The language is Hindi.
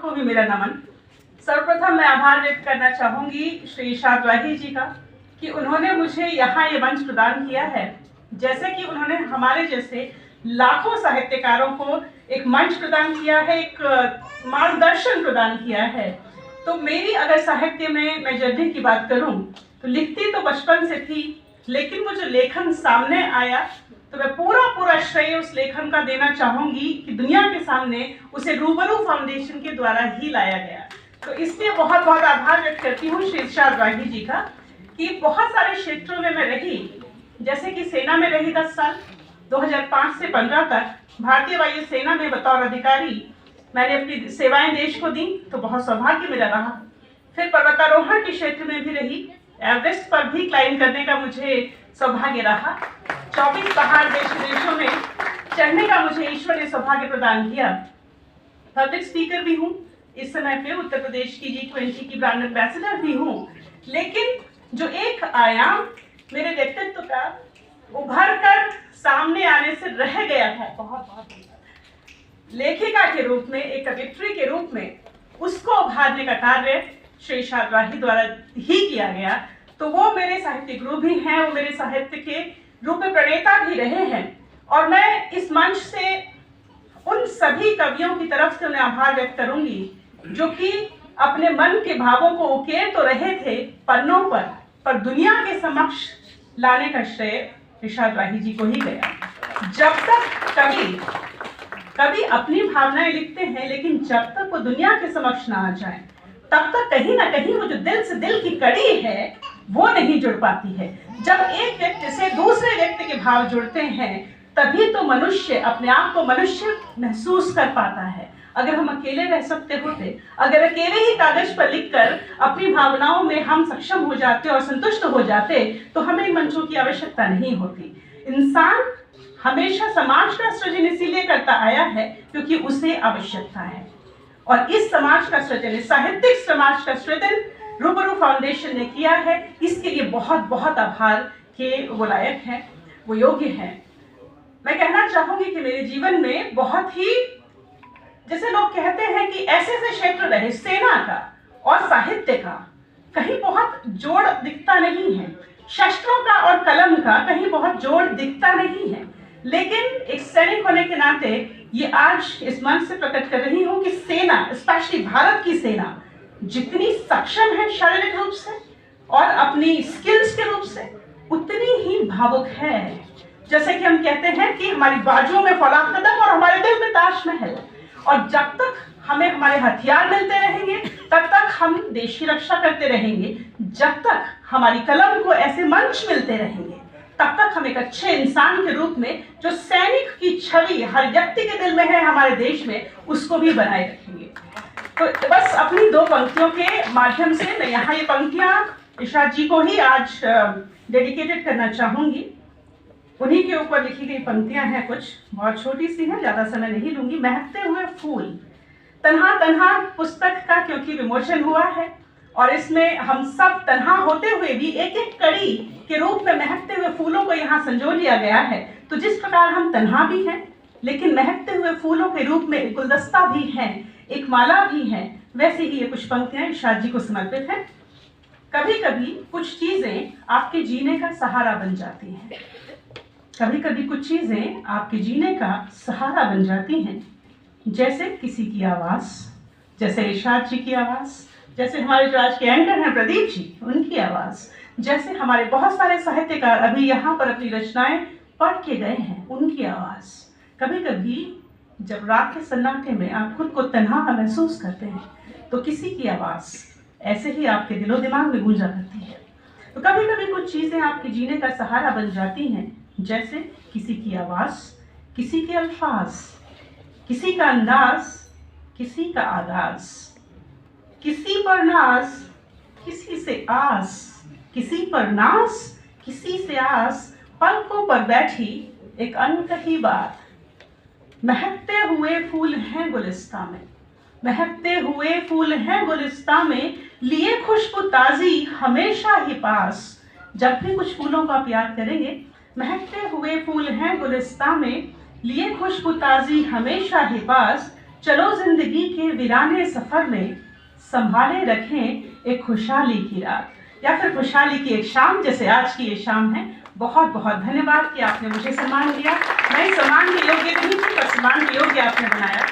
को भी मेरा नमन। सर्वप्रथम मैं आभार व्यक्त करना चाहूंगी श्री इरशाद वाही जी का कि उन्होंने मुझे यहाँ ये मंच प्रदान किया है। जैसे कि उन्होंने हमारे जैसे लाखों साहित्यकारों को एक मंच प्रदान किया है, एक मार्गदर्शन प्रदान किया है। तो मेरी अगर साहित्य में मैं जर्नी की बात करूं तो लिखती तो बचपन से थी, लेकिन वो जो लेखन सामने आया तो मैं पूरा श्रेय उस लेखन का देना चाहूंगी कि दुनिया के सामने उसे रूबरू फाउंडेशन के द्वारा ही लाया गया। तो इसलिए बहुत बहुत आभार व्यक्त करती हूँ श्री इरशाद वाही जी का कि बहुत सारे क्षेत्रों में मैं रही, जैसे कि सेना में रही 10 साल, 2005 से 15 तक भारतीय वायु सेना में बतौर अधिकारी मैंने अपनी सेवाएं देश को दी, तो बहुत सौभाग्य मेरा रहा। फिर पर्वतारोहण के क्षेत्र में भी रही, एवरेस्ट पर भी क्लाइंब करने का मुझे सौभाग्य रहा। 24 पहाड़ देश विदेशों में चढ़ने का मुझे ईश्वर ने सौभाग्य प्रदान किया। पब्लिक स्पीकर भी हूँ, इस समय पे उत्तर प्रदेश की G20 की ब्रांड एम्बेसडर भी हूँ। लेकिन जो एक आयाम मेरे व्यक्तित्व का उभर कर सामने आने से रह गया था, बहुत लेखिका के रूप में, एक कवियत्री के रूप में, उसको उभारने का कार्य श्री इरशाद वाही द्वारा ही किया गया। तो वो मेरे साहित्यिक गुरु भी हैं, वो मेरे साहित्य के रूप में प्रणेता भी रहे हैं। और मैं इस मंच से उन सभी कवियों की तरफ से उन्हें आभार व्यक्त करूंगी जो कि अपने मन के भावों को उकेर तो रहे थे पन्नों पर दुनिया के समक्ष लाने का श्रेय इरशाद वाही जी को ही गया। जब तक कभी अपनी भावनाएं लिखते हैं, लेकिन जब तक वो दुनिया के समक्ष ना आ जाए, तब तक कहीं ना कहीं वो जो दिल से दिल की कड़ी है वो नहीं जुड़ पाती है। जब एक व्यक्ति से दूसरे व्यक्ति के भाव जुड़ते हैं, तभी तो मनुष्य अपने आप को मनुष्य महसूस कर पाता है। अगर हम अकेले रह सकते होते, अगर अकेले ही कागज पर लिखकर अपनी भावनाओं में हम सक्षम हो जाते और संतुष्ट हो जाते, तो हमें मंचों की आवश्यकता नहीं होती। इंसान हमेशा समाज का सृजन इसीलिए करता आया है क्योंकि उसे आवश्यकता है। और इस समाज का सृजन, साहित्यिक समाज का सृजन रूबरू फाउंडेशन ने किया है। इसके लिए बहुत आभार के वो लायक है, वो योग्य है। मैं कहना चाहूंगी कि मेरे जीवन में बहुत ही, जैसे लोग कहते हैं कि ऐसे क्षेत्र रहे, सेना का और साहित्य का कहीं बहुत जोड़ दिखता नहीं है, शस्त्रों का और कलम का कहीं बहुत जोड़ दिखता नहीं है। लेकिन एक सैनिक होने के नाते ये आज इस मंच से प्रकट कर रही हूँ कि सेना, स्पेशली भारत की सेना, जितनी सक्षम है शारीरिक रूप से और अपनी स्किल्स के रूप से, उतनी ही भावुक है। जैसे कि हम कहते हैं कि हमारी बाजुओं में फौलाद कदम और हमारे दिल में ताजमहल। और जब तक हमें हमारे हथियार मिलते रहेंगे, तब तक हम देश की रक्षा करते रहेंगे। जब तक हमारी कलम को ऐसे मंच मिलते रहेंगे, तब तक हम एक अच्छे इंसान के रूप में, जो सैनिक की छवि हर व्यक्ति के दिल में है हमारे देश में, उसको भी बनाए रखेंगे। तो बस अपनी 2 पंक्तियों के माध्यम से मैं यहाँ ये पंक्तियाँ इरशाद जी को ही आज डेडिकेटेड करना चाहूंगी। उन्हीं के ऊपर लिखी गई पंक्तियां हैं, कुछ बहुत छोटी सी हैं, ज्यादा समय नहीं लूंगी। महकते हुए फूल, तन्हा तन्हा पुस्तक का क्योंकि विमोचन हुआ है और इसमें हम सब तन्हा होते हुए भी एक एक कड़ी के रूप में महकते हुए फूलों को यहाँ संजो लिया गया है। तो जिस प्रकार हम तन्हा भी हैं लेकिन महकते हुए फूलों के रूप में एक गुलदस्ता भी है, एक माला भी है, वैसे ही ये कुछ पंक्तियां इरशाद जी को समर्पित हैं। कभी कभी कुछ चीजें आपके जीने का सहारा बन जाती हैं, कभी कभी कुछ चीजें आपके जीने का सहारा बन जाती हैं, जैसे किसी की आवाज़, जैसे इरशाद जी की आवाज़, जैसे हमारे जो आज के एंकर हैं प्रदीप जी, उनकी आवाज़, जैसे हमारे बहुत सारे साहित्यकार अभी यहाँ पर अपनी रचनाएं पढ़ के गए हैं, उनकी आवाज़। कभी कभी जब रात के सन्नाटे में आप खुद को तन्हा महसूस करते हैं, तो किसी की आवाज़ ऐसे ही आपके दिलो दिमाग में गूंजा करती है। तो कभी कभी कुछ चीज़ें आपके जीने का सहारा बन जाती हैं, जैसे किसी की आवाज़, किसी के अल्फाज, किसी का अंदाज, किसी का आगाज, किसी पर नाज, किसी से आस, किसी पर नाज, किसी से आस, पलकों पर बैठी एक अनकही बात। महकते हुए फूल हैं गुलिस्ता में, महकते हुए फूल हैं गुलिस्ता में, लिए खुशबू ताज़ी हमेशा ही पास। जब भी कुछ फूलों का आप याद करेंगे, महकते हुए फूल हैं गुलिस्ता में, लिए खुशबू ताज़ी हमेशा ही पास। चलो जिंदगी के वीराने सफर में संभाले रखें एक खुशहाली की रात, या फिर खुशहाली की एक शाम, जैसे आज की ये शाम है। बहुत बहुत धन्यवाद कि आपने मुझे सम्मान दिया। मैं इस सम्मान के योग्य नहीं थी, पर सम्मान के योग्य आपने बनाया।